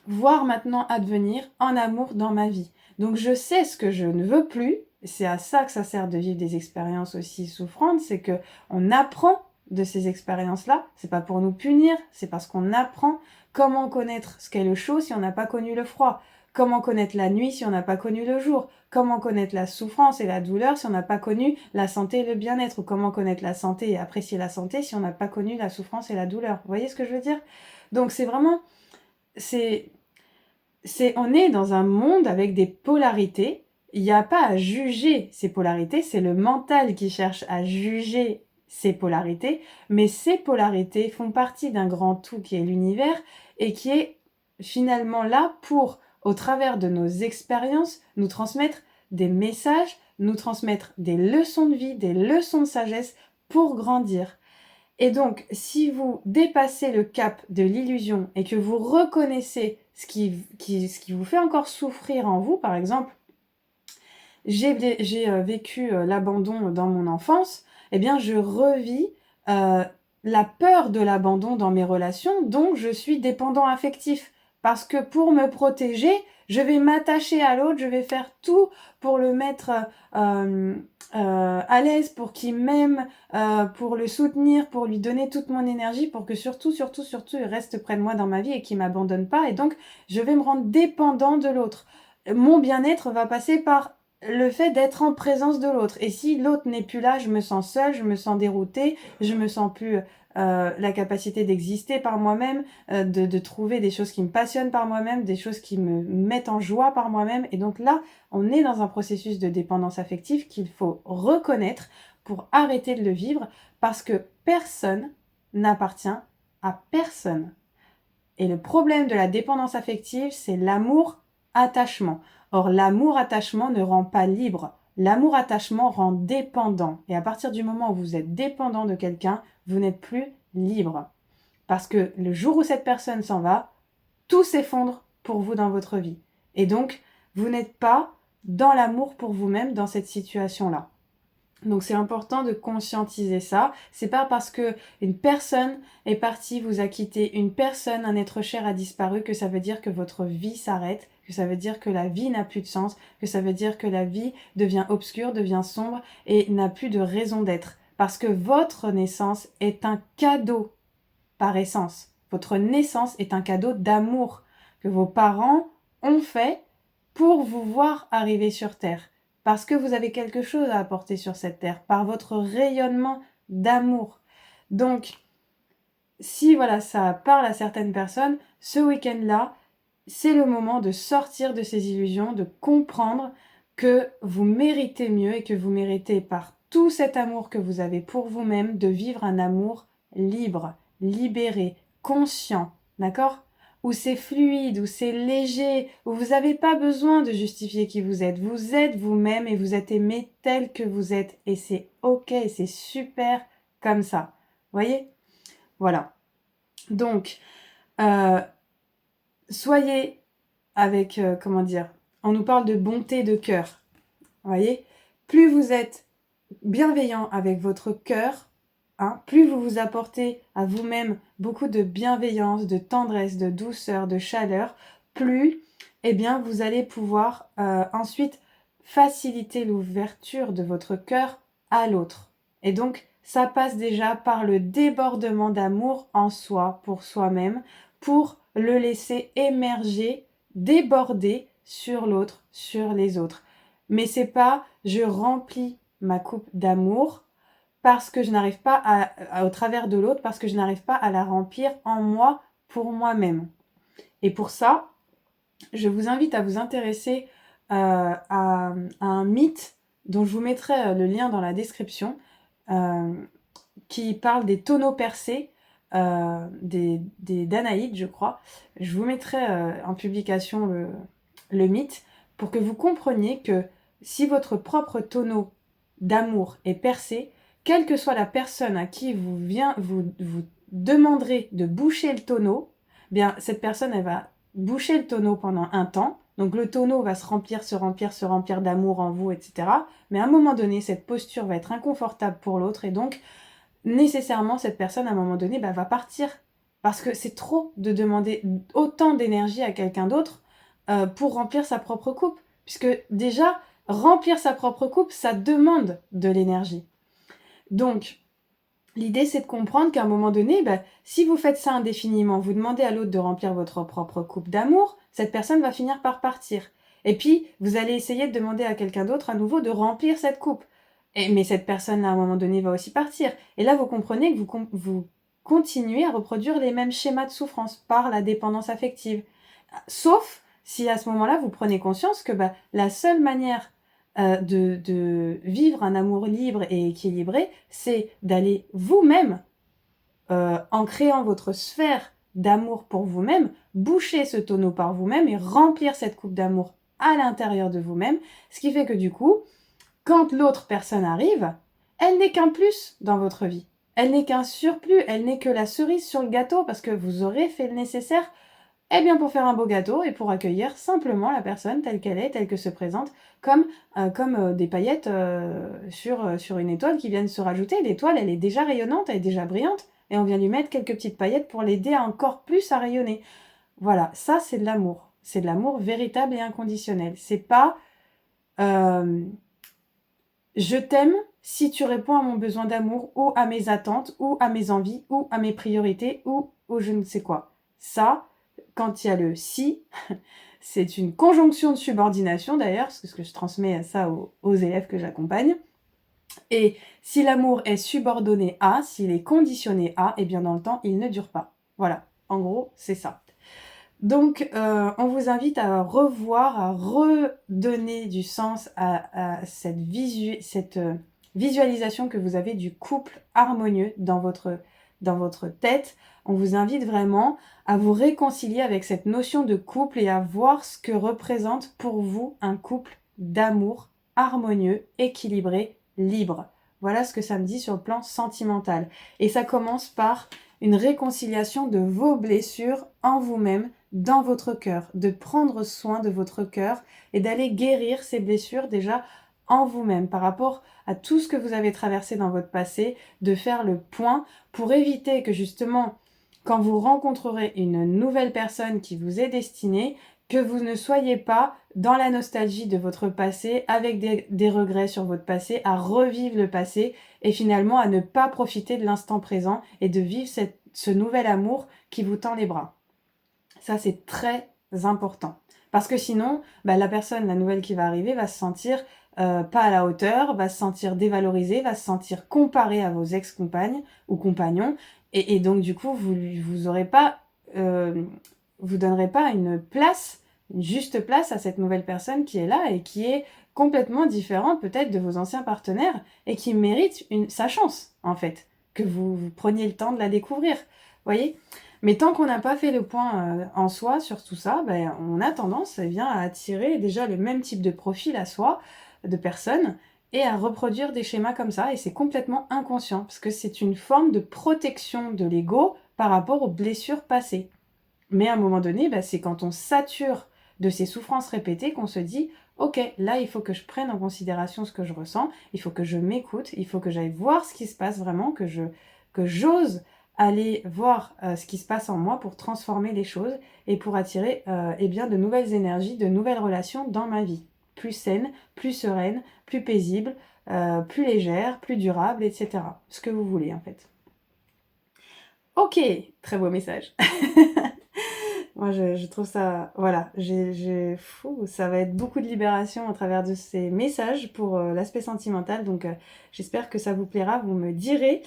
voir maintenant advenir en amour dans ma vie? Donc je sais ce que je ne veux plus. C'est à ça que ça sert de vivre des expériences aussi souffrantes, c'est que on apprend de ces expériences-là. C'est pas pour nous punir, c'est parce qu'on apprend comment connaître ce qu'est le chaud si on n'a pas connu le froid, comment connaître la nuit si on n'a pas connu le jour, comment connaître la souffrance et la douleur si on n'a pas connu la santé et le bien-être, ou comment connaître la santé et apprécier la santé si on n'a pas connu la souffrance et la douleur. Vous voyez ce que je veux dire? Donc c'est vraiment, c'est on est dans un monde avec des polarités. Il n'y a pas à juger ces polarités, c'est le mental qui cherche à juger ces polarités, mais ces polarités font partie d'un grand tout qui est l'univers, et qui est finalement là pour, au travers de nos expériences, nous transmettre des messages, nous transmettre des leçons de vie, des leçons de sagesse pour grandir. Et donc, si vous dépassez le cap de l'illusion et que vous reconnaissez ce qui vous fait encore souffrir en vous, par exemple, j'ai vécu l'abandon dans mon enfance, eh bien, je revis la peur de l'abandon dans mes relations, donc je suis dépendant affectif. Parce que pour me protéger, je vais m'attacher à l'autre, je vais faire tout pour le mettre à l'aise, pour qu'il m'aime, pour le soutenir, pour lui donner toute mon énergie, pour que surtout, surtout, surtout, il reste près de moi dans ma vie et qu'il m'abandonne pas. Et donc, je vais me rendre dépendant de l'autre. Mon bien-être va passer par le fait d'être en présence de l'autre. Et si l'autre n'est plus là, je me sens seule, je me sens déroutée, je me sens plus la capacité d'exister par moi-même, de trouver des choses qui me passionnent par moi-même, des choses qui me mettent en joie par moi-même. Et donc là, on est dans un processus de dépendance affective qu'il faut reconnaître pour arrêter de le vivre, parce que personne n'appartient à personne. Et le problème de la dépendance affective, c'est l'amour-attachement. Or, l'amour-attachement ne rend pas libre. L'amour-attachement rend dépendant. Et à partir du moment où vous êtes dépendant de quelqu'un, vous n'êtes plus libre. Parce que le jour où cette personne s'en va, tout s'effondre pour vous dans votre vie. Et donc, vous n'êtes pas dans l'amour pour vous-même dans cette situation-là. Donc c'est important de conscientiser ça. C'est pas parce que une personne est partie, vous a quitté, une personne, un être cher a disparu, que ça veut dire que votre vie s'arrête, que ça veut dire que la vie n'a plus de sens, que ça veut dire que la vie devient obscure, devient sombre et n'a plus de raison d'être. Parce que votre naissance est un cadeau par essence. Votre naissance est un cadeau d'amour que vos parents ont fait pour vous voir arriver sur Terre. Parce que vous avez quelque chose à apporter sur cette Terre, par votre rayonnement d'amour. Donc, si voilà, ça parle à certaines personnes, ce week-end-là, c'est le moment de sortir de ces illusions, de comprendre que vous méritez mieux et que vous méritez, par tout cet amour que vous avez pour vous-même, de vivre un amour libre, libéré, conscient, d'accord? Où c'est fluide, où c'est léger, où vous n'avez pas besoin de justifier qui vous êtes. Vous êtes vous-même et vous êtes aimé tel que vous êtes. Et c'est ok, c'est super comme ça. Voyez? Voilà. Donc, euh, soyez avec, comment dire, on nous parle de bonté de cœur. Vous voyez? Plus vous êtes bienveillant avec votre cœur, hein, plus vous vous apportez à vous-même beaucoup de bienveillance, de tendresse, de douceur, de chaleur, plus eh bien, vous allez pouvoir ensuite faciliter l'ouverture de votre cœur à l'autre. Et donc, ça passe déjà par le débordement d'amour en soi, pour soi-même, pour le laisser émerger, déborder sur l'autre, sur les autres. Mais c'est pas je remplis ma coupe d'amour parce que je n'arrive pas au travers de l'autre, parce que je n'arrive pas à la remplir en moi pour moi-même. Et pour ça, je vous invite à vous intéresser à un mythe dont je vous mettrai le lien dans la description, qui parle des tonneaux percés, des Danaïdes, je crois. Je vous mettrai en publication le mythe pour que vous compreniez que si votre propre tonneau d'amour est percé, quelle que soit la personne à qui vous demanderez de boucher le tonneau, bien cette personne elle va boucher le tonneau pendant un temps. Donc le tonneau va se remplir d'amour en vous, etc. Mais à un moment donné, cette posture va être inconfortable pour l'autre et donc nécessairement cette personne à un moment donné va partir. Parce que c'est trop de demander autant d'énergie à quelqu'un d'autre pour remplir sa propre coupe. Puisque déjà, remplir sa propre coupe, ça demande de l'énergie. Donc, l'idée, c'est de comprendre qu'à un moment donné, si vous faites ça indéfiniment, vous demandez à l'autre de remplir votre propre coupe d'amour, cette personne va finir par partir. Et puis, vous allez essayer de demander à quelqu'un d'autre à nouveau de remplir cette coupe. Mais cette personne, à un moment donné, va aussi partir. Et là, vous comprenez que vous continuez à reproduire les mêmes schémas de souffrance par la dépendance affective. Sauf si à ce moment-là, vous prenez conscience que la seule manière de vivre un amour libre et équilibré, c'est d'aller vous-même, en créant votre sphère d'amour pour vous-même, boucher ce tonneau par vous-même et remplir cette coupe d'amour à l'intérieur de vous-même, ce qui fait que du coup, quand l'autre personne arrive, elle n'est qu'un plus dans votre vie. Elle n'est qu'un surplus, elle n'est que la cerise sur le gâteau parce que vous aurez fait le nécessaire pour faire un beau gâteau et pour accueillir simplement la personne telle qu'elle est, telle que se présente, comme des paillettes sur une étoile qui viennent se rajouter. L'étoile, elle est déjà rayonnante, elle est déjà brillante, et on vient lui mettre quelques petites paillettes pour l'aider à encore plus à rayonner. Voilà, ça c'est de l'amour. C'est de l'amour véritable et inconditionnel. C'est pas je t'aime si tu réponds à mon besoin d'amour ou à mes attentes ou à mes envies ou à mes priorités ou au je ne sais quoi. Ça, quand il y a le si, c'est une conjonction de subordination d'ailleurs, parce que je transmets ça aux élèves que j'accompagne. Et si l'amour est subordonné à, s'il est conditionné à, et bien dans le temps, il ne dure pas. Voilà, en gros, c'est ça. Donc, on vous invite à revoir, à redonner du sens à cette visualisation que vous avez du couple harmonieux dans votre tête. On vous invite vraiment à vous réconcilier avec cette notion de couple et à voir ce que représente pour vous un couple d'amour harmonieux, équilibré, libre. Voilà ce que ça me dit sur le plan sentimental. Et ça commence par une réconciliation de vos blessures en vous-même, dans votre cœur, de prendre soin de votre cœur et d'aller guérir ces blessures déjà en vous-même par rapport à tout ce que vous avez traversé dans votre passé, de faire le point pour éviter que justement, quand vous rencontrerez une nouvelle personne qui vous est destinée, que vous ne soyez pas dans la nostalgie de votre passé, avec des regrets sur votre passé, à revivre le passé et finalement à ne pas profiter de l'instant présent et de vivre ce nouvel amour qui vous tend les bras. Ça, c'est très important. Parce que sinon, la nouvelle qui va arriver, va se sentir pas à la hauteur, va se sentir dévalorisée, va se sentir comparée à vos ex-compagnes ou compagnons. Et donc, du coup, vous aurez pas, vous donnerez pas une juste place à cette nouvelle personne qui est là et qui est complètement différente peut-être de vos anciens partenaires et qui mérite sa chance, en fait, que vous preniez le temps de la découvrir. Voyez ? Mais tant qu'on n'a pas fait le point en soi sur tout ça, on a tendance à attirer déjà le même type de profil à soi, de personnes, et à reproduire des schémas comme ça. Et c'est complètement inconscient, parce que c'est une forme de protection de l'ego par rapport aux blessures passées. Mais à un moment donné, c'est quand on sature de ces souffrances répétées qu'on se dit « Ok, là, il faut que je prenne en considération ce que je ressens, il faut que je m'écoute, il faut que j'aille voir ce qui se passe vraiment, que j'ose aller voir ce qui se passe en moi pour transformer les choses et pour attirer de nouvelles énergies, de nouvelles relations dans ma vie. Plus saines, plus sereines, plus paisibles, plus légères, plus durables, etc. Ce que vous voulez en fait. Ok, très beau message. Moi, je trouve ça, voilà, ça va être beaucoup de libération à travers de ces messages pour l'aspect sentimental. Donc, j'espère que ça vous plaira. Vous me direz,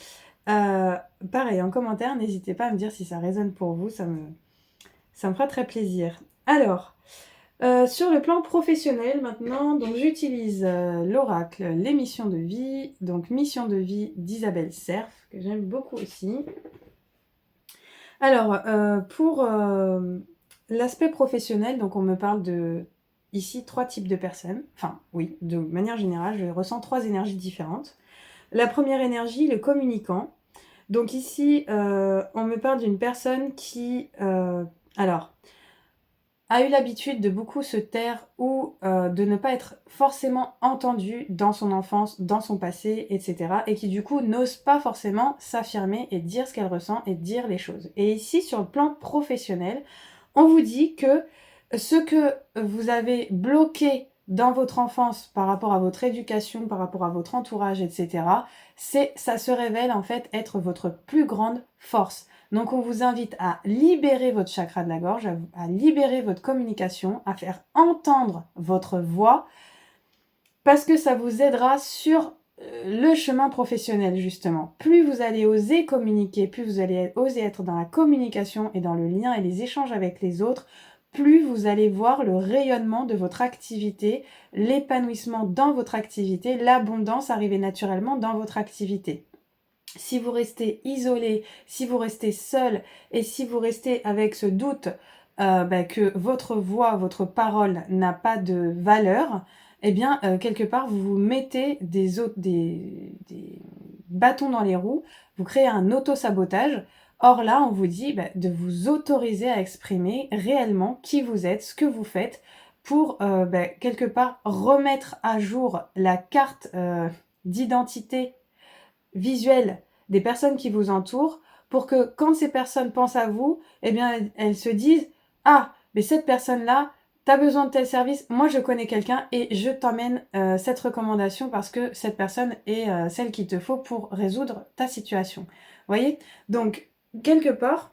euh, pareil, en commentaire, n'hésitez pas à me dire si ça résonne pour vous. Ça me fera très plaisir. Alors, sur le plan professionnel maintenant, donc j'utilise l'oracle, les missions de vie, donc mission de vie d'Isabelle Serf, que j'aime beaucoup aussi. Alors, pour l'aspect professionnel, donc on me parle de, ici, 3 types de personnes. Enfin, oui, de manière générale, je ressens 3 énergies différentes. La première énergie, le communicant. Donc ici, on me parle d'une personne qui, alors, a eu l'habitude de beaucoup se taire ou de ne pas être forcément entendue dans son enfance, dans son passé, etc. Et qui du coup n'ose pas forcément s'affirmer et dire ce qu'elle ressent et dire les choses. Et ici, sur le plan professionnel, on vous dit que ce que vous avez bloqué dans votre enfance par rapport à votre éducation, par rapport à votre entourage, etc., ça se révèle en fait être votre plus grande force. Donc on vous invite à libérer votre chakra de la gorge, à libérer votre communication, à faire entendre votre voix, parce que ça vous aidera sur le chemin professionnel justement. Plus vous allez oser communiquer, plus vous allez oser être dans la communication et dans le lien et les échanges avec les autres, plus vous allez voir le rayonnement de votre activité, l'épanouissement dans votre activité, l'abondance arriver naturellement dans votre activité. Si vous restez isolé, si vous restez seul et si vous restez avec ce doute que votre voix, votre parole n'a pas de valeur, eh bien, quelque part, vous vous mettez des bâtons dans les roues, vous créez un auto-sabotage. Or là, on vous dit de vous autoriser à exprimer réellement qui vous êtes, ce que vous faites, pour quelque part remettre à jour la carte d'identité visuelle des personnes qui vous entourent pour que quand ces personnes pensent à vous, eh bien, elles se disent « Ah, mais cette personne-là, t'as besoin de tel service, moi je connais quelqu'un et je t'emmène cette recommandation parce que cette personne est celle qu'il te faut pour résoudre ta situation. » Vous voyez? Donc, quelque part,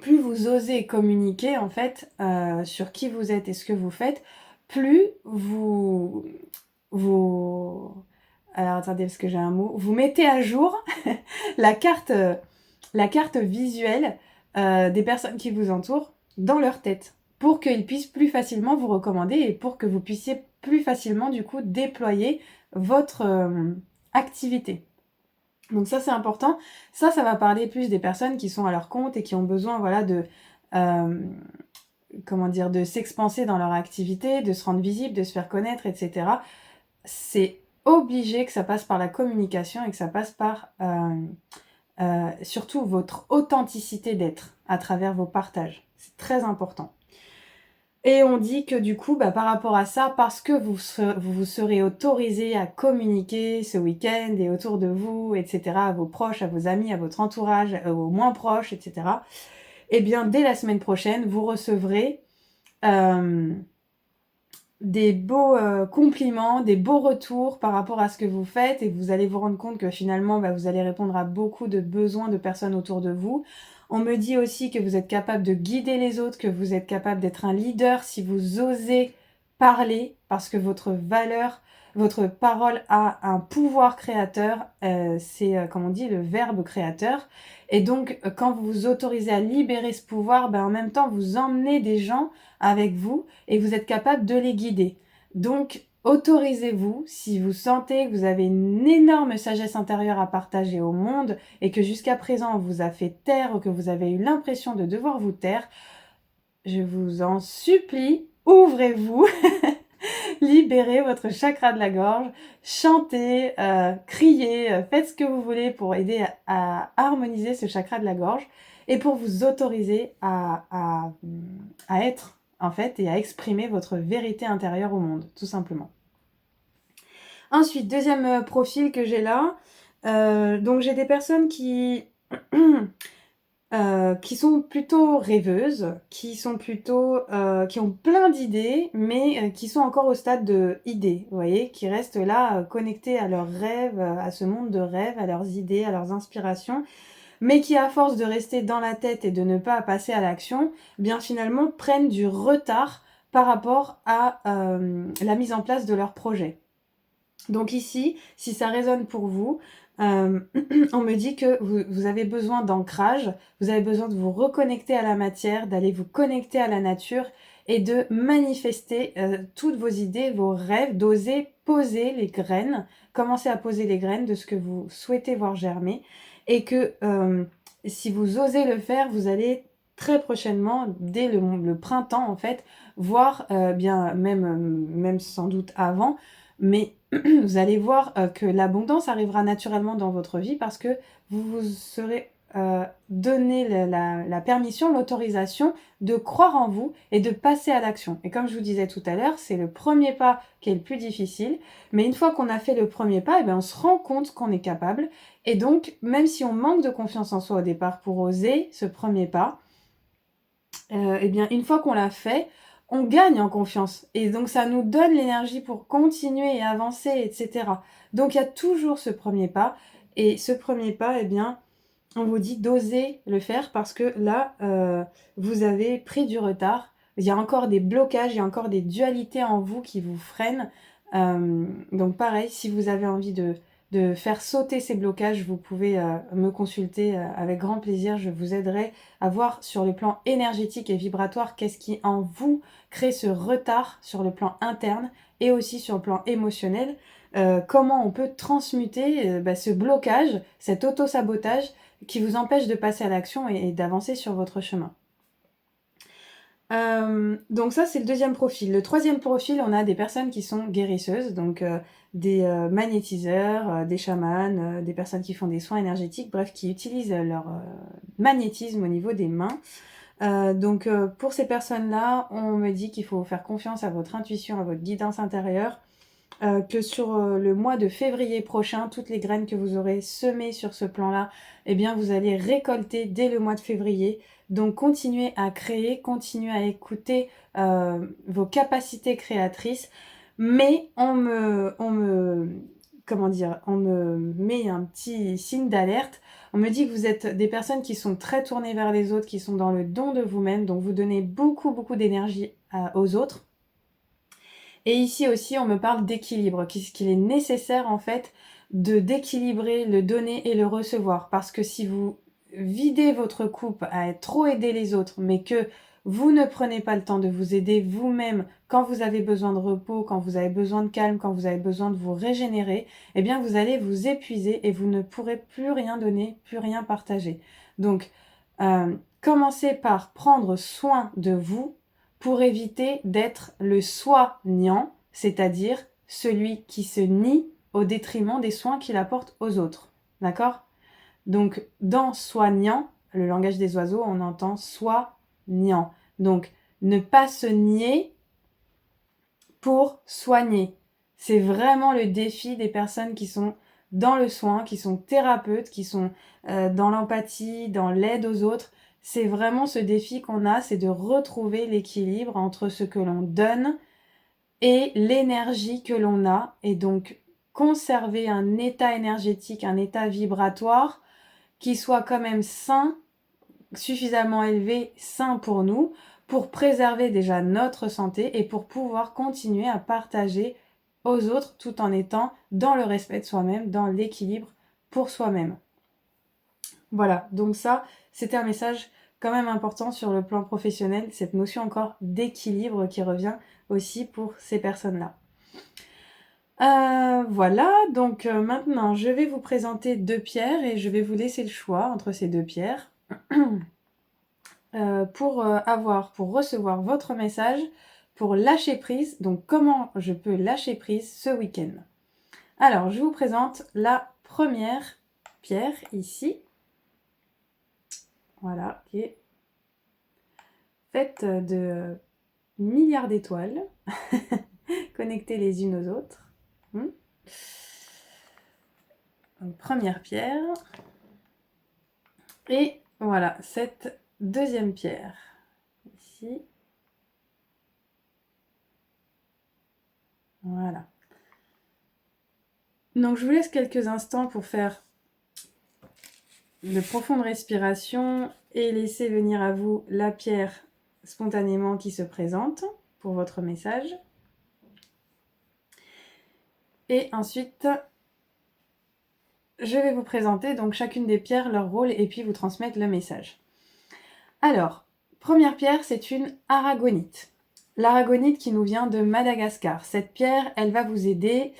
plus vous osez communiquer en fait sur qui vous êtes et ce que vous faites, plus vous alors attendez, parce que j'ai un mot. Vous mettez à jour la carte, la carte visuelle des personnes qui vous entourent dans leur tête pour qu'ils puissent plus facilement vous recommander et pour que vous puissiez plus facilement du coup déployer votre activité. Donc ça c'est important. Ça va parler plus des personnes qui sont à leur compte et qui ont besoin voilà de comment dire, de s'expanser dans leur activité, de se rendre visible, de se faire connaître, etc. C'est obligé que ça passe par la communication et que ça passe par surtout votre authenticité d'être à travers vos partages. C'est très important. Et on dit que du coup, par rapport à ça, parce que vous serez autorisé à communiquer ce week-end et autour de vous, etc., à vos proches, à vos amis, à votre entourage, aux moins proches, etc., eh bien, dès la semaine prochaine, vous recevrez des beaux compliments, des beaux retours par rapport à ce que vous faites et vous allez vous rendre compte que finalement vous allez répondre à beaucoup de besoins de personnes autour de vous. On me dit aussi que vous êtes capable de guider les autres, que vous êtes capable d'être un leader si vous osez parler parce que votre valeur, votre parole a un pouvoir créateur, c'est comme on dit le verbe créateur. Et donc quand vous vous autorisez à libérer ce pouvoir, en même temps vous emmenez des gens avec vous et vous êtes capable de les guider. Donc, autorisez-vous, si vous sentez que vous avez une énorme sagesse intérieure à partager au monde et que jusqu'à présent on vous a fait taire ou que vous avez eu l'impression de devoir vous taire, je vous en supplie, ouvrez-vous, libérez votre chakra de la gorge, chantez, criez, faites ce que vous voulez pour aider à harmoniser ce chakra de la gorge et pour vous autoriser à être en fait et à exprimer votre vérité intérieure au monde, tout simplement. Ensuite, deuxième profil que j'ai là, donc j'ai des personnes qui sont plutôt rêveuses, qui sont plutôt, qui ont plein d'idées, mais qui sont encore au stade de idées, vous voyez, qui restent là connectés à leurs rêves, à ce monde de rêves, à leurs idées, à leurs inspirations, mais qui à force de rester dans la tête et de ne pas passer à l'action, bien finalement prennent du retard par rapport à la mise en place de leur projet. Donc ici, si ça résonne pour vous, on me dit que vous avez besoin d'ancrage, vous avez besoin de vous reconnecter à la matière, d'aller vous connecter à la nature et de manifester toutes vos idées, vos rêves, d'oser poser les graines, commencer à poser les graines de ce que vous souhaitez voir germer et que si vous osez le faire, vous allez très prochainement, dès le printemps en fait, voir bien même sans doute avant, mais vous allez voir que l'abondance arrivera naturellement dans votre vie parce que vous vous serez donné la permission, l'autorisation de croire en vous et de passer à l'action. Et comme je vous disais tout à l'heure, c'est le premier pas qui est le plus difficile. Mais une fois qu'on a fait le premier pas, eh bien, on se rend compte qu'on est capable. Et donc, même si on manque de confiance en soi au départ pour oser ce premier pas, eh bien, une fois qu'on l'a fait, on gagne en confiance. Et donc, ça nous donne l'énergie pour continuer et avancer, etc. Donc, il y a toujours ce premier pas. Et ce premier pas, eh bien, on vous dit d'oser le faire parce que là, vous avez pris du retard. Il y a encore des blocages, il y a encore des dualités en vous qui vous freinent. Donc pareil, si vous avez envie de faire sauter ces blocages, vous pouvez me consulter avec grand plaisir. Je vous aiderai à voir sur le plan énergétique et vibratoire qu'est-ce qui en vous crée ce retard sur le plan interne et aussi sur le plan émotionnel. Comment on peut transmuter ce blocage, cet auto-sabotage qui vous empêche de passer à l'action et d'avancer sur votre chemin. Donc ça, c'est le deuxième profil. Le troisième profil, on a des personnes qui sont guérisseuses, donc des magnétiseurs, des chamans, des personnes qui font des soins énergétiques, bref, qui utilisent leur magnétisme au niveau des mains. Donc pour ces personnes-là, on me dit qu'il faut faire confiance à votre intuition, à votre guidance intérieure, que sur le mois de février prochain, toutes les graines que vous aurez semées sur ce plan-là, eh bien vous allez récolter dès le mois de février. Donc continuez à créer, continuez à écouter vos capacités créatrices, mais comment dire, on me met un petit signe d'alerte. On me dit que vous êtes des personnes qui sont très tournées vers les autres, qui sont dans le don de vous-même, donc vous donnez beaucoup, beaucoup d'énergie aux autres. Et ici aussi, on me parle d'équilibre, qu'il est nécessaire en fait d'équilibrer le donner et le recevoir. Parce que si vous videz votre coupe à trop aider les autres, mais que vous ne prenez pas le temps de vous aider vous-même quand vous avez besoin de repos, quand vous avez besoin de calme, quand vous avez besoin de vous régénérer, eh bien vous allez vous épuiser et vous ne pourrez plus rien donner, plus rien partager. Donc, commencez par prendre soin de vous pour éviter d'être le soignant, c'est-à-dire celui qui se nie au détriment des soins qu'il apporte aux autres. D'accord? Donc, dans soignant, le langage des oiseaux, on entend soignant. Donc, ne pas se nier pour soigner. C'est vraiment le défi des personnes qui sont dans le soin, qui sont thérapeutes, qui sont dans l'empathie, dans l'aide aux autres. C'est vraiment ce défi qu'on a, c'est de retrouver l'équilibre entre ce que l'on donne et l'énergie que l'on a, et donc conserver un état énergétique, un état vibratoire qui soit quand même sain, suffisamment élevé, sain pour nous, pour préserver déjà notre santé et pour pouvoir continuer à partager aux autres tout en étant dans le respect de soi-même, dans l'équilibre pour soi-même. Voilà, donc ça, c'était un message quand même important sur le plan professionnel, cette notion encore d'équilibre qui revient aussi pour ces personnes-là. Voilà, donc maintenant je vais vous présenter deux pierres et je vais vous laisser le choix entre ces deux pierres pour recevoir votre message, pour lâcher prise. Donc comment je peux lâcher prise ce week-end? Alors je vous présente la première pierre ici. Voilà, qui est faite de milliards d'étoiles connectées les unes aux autres. Donc, première pierre. Et voilà, cette deuxième pierre. Ici. Voilà. Donc je vous laisse quelques instants pour faire de profondes respirations et laissez venir à vous la pierre spontanément qui se présente pour votre message. Et ensuite, je vais vous présenter donc chacune des pierres, leur rôle et puis vous transmettre le message. Alors, première pierre, c'est une aragonite. L'aragonite qui nous vient de Madagascar. Cette pierre, elle va vous aider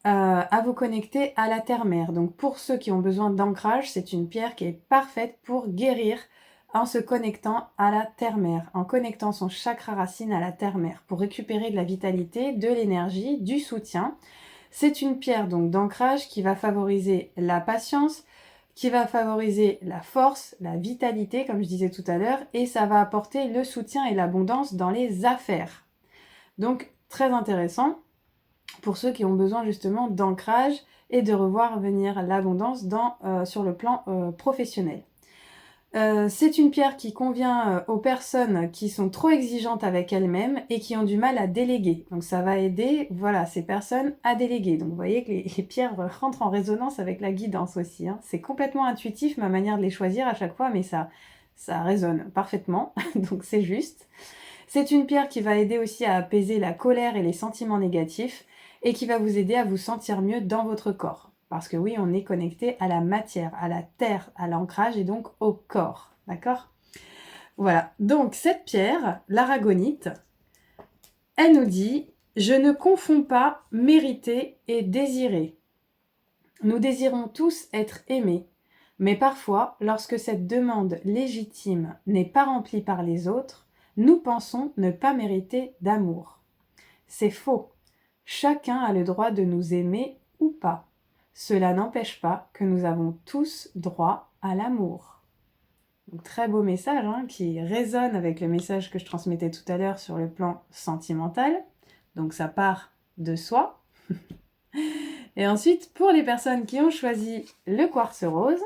à vous connecter à la terre-mère. Donc pour ceux qui ont besoin d'ancrage, c'est une pierre qui est parfaite pour guérir en se connectant à la terre-mère, en connectant son chakra racine à la terre-mère, pour récupérer de la vitalité, de l'énergie, du soutien. C'est une pierre donc d'ancrage qui va favoriser la patience, qui va favoriser la force, la vitalité, comme je disais tout à l'heure, et ça va apporter le soutien et l'abondance dans les affaires. Donc, très intéressant pour ceux qui ont besoin justement d'ancrage et de revoir venir l'abondance sur le plan professionnel. C'est une pierre qui convient aux personnes qui sont trop exigeantes avec elles-mêmes et qui ont du mal à déléguer. Donc ça va aider ces personnes à déléguer. Donc vous voyez que les pierres rentrent en résonance avec la guidance aussi. Hein. C'est complètement intuitif ma manière de les choisir à chaque fois, mais ça résonne parfaitement, donc c'est juste. C'est une pierre qui va aider aussi à apaiser la colère et les sentiments négatifs et qui va vous aider à vous sentir mieux dans votre corps. Parce que oui, on est connecté à la matière, à la terre, à l'ancrage et donc au corps. D'accord ? Voilà. Donc cette pierre, l'aragonite, elle nous dit « Je ne confonds pas mériter et désirer. Nous désirons tous être aimés, mais parfois, lorsque cette demande légitime n'est pas remplie par les autres, nous pensons ne pas mériter d'amour. C'est faux. Chacun a le droit de nous aimer ou pas. Cela n'empêche pas que nous avons tous droit à l'amour. » Donc, très beau message qui résonne avec le message que je transmettais tout à l'heure sur le plan sentimental. Donc ça part de soi. Et ensuite, pour les personnes qui ont choisi le quartz rose,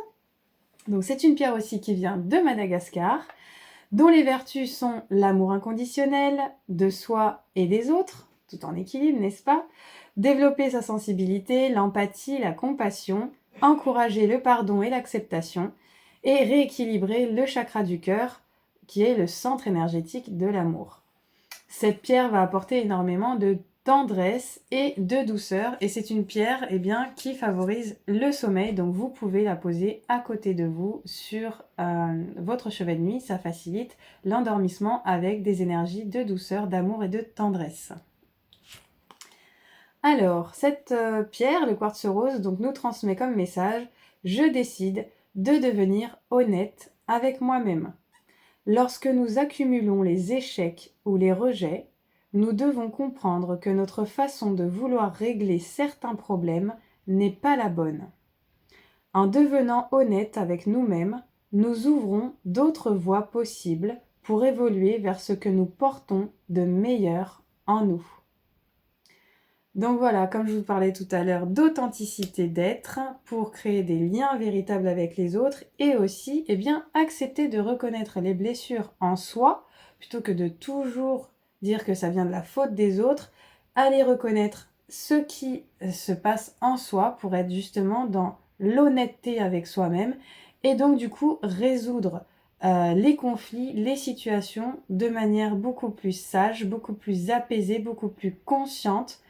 donc c'est une pierre aussi qui vient de Madagascar, dont les vertus sont l'amour inconditionnel de soi et des autres, tout en équilibre, n'est-ce pas ? Développer sa sensibilité, l'empathie, la compassion, encourager le pardon et l'acceptation, et rééquilibrer le chakra du cœur, qui est le centre énergétique de l'amour. Cette pierre va apporter énormément de tendresse et de douceur, et c'est une pierre qui favorise le sommeil, donc vous pouvez la poser à côté de vous sur votre chevet de nuit, ça facilite l'endormissement avec des énergies de douceur, d'amour et de tendresse. Alors, cette pierre, le quartz rose, donc nous transmet comme message « Je décide de devenir honnête avec moi-même. Lorsque nous accumulons les échecs ou les rejets, nous devons comprendre que notre façon de vouloir régler certains problèmes n'est pas la bonne. En devenant honnête avec nous-mêmes, nous ouvrons d'autres voies possibles pour évoluer vers ce que nous portons de meilleur en nous. » Donc voilà, comme je vous parlais tout à l'heure, d'authenticité d'être pour créer des liens véritables avec les autres et aussi accepter de reconnaître les blessures en soi plutôt que de toujours dire que ça vient de la faute des autres, aller reconnaître ce qui se passe en soi pour être justement dans l'honnêteté avec soi-même et donc du coup résoudre les conflits, les situations de manière beaucoup plus sage, beaucoup plus apaisée, beaucoup plus consciente.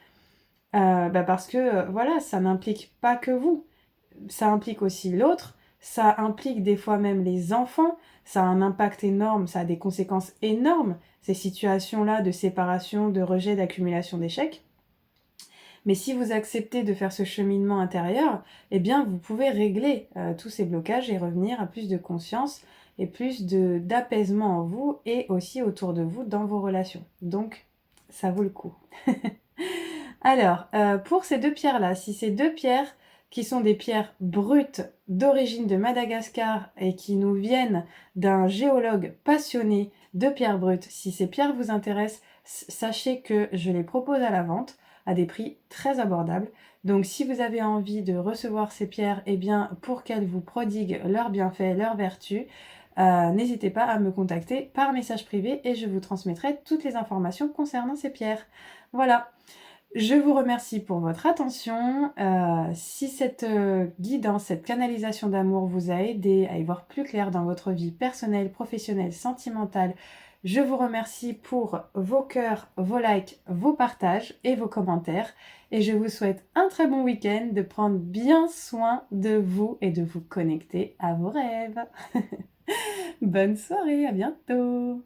Parce que ça n'implique pas que vous, ça implique aussi l'autre, ça implique des fois même les enfants, ça a un impact énorme, ça a des conséquences énormes, ces situations-là de séparation, de rejet, d'accumulation d'échecs. Mais si vous acceptez de faire ce cheminement intérieur, vous pouvez régler tous ces blocages et revenir à plus de conscience et plus d'apaisement en vous et aussi autour de vous dans vos relations. Donc, ça vaut le coup. Alors, pour ces deux pierres-là, si ces deux pierres qui sont des pierres brutes d'origine de Madagascar et qui nous viennent d'un géologue passionné de pierres brutes, si ces pierres vous intéressent, sachez que je les propose à la vente à des prix très abordables. Donc si vous avez envie de recevoir ces pierres, pour qu'elles vous prodiguent leurs bienfaits, leurs vertus, n'hésitez pas à me contacter par message privé et je vous transmettrai toutes les informations concernant ces pierres. Voilà. Je vous remercie pour votre attention. Si cette, guidance, cette canalisation d'amour vous a aidé à y voir plus clair dans votre vie personnelle, professionnelle, sentimentale, je vous remercie pour vos cœurs, vos likes, vos partages et vos commentaires et je vous souhaite un très bon week-end, de prendre bien soin de vous et de vous connecter à vos rêves. Bonne soirée, à bientôt!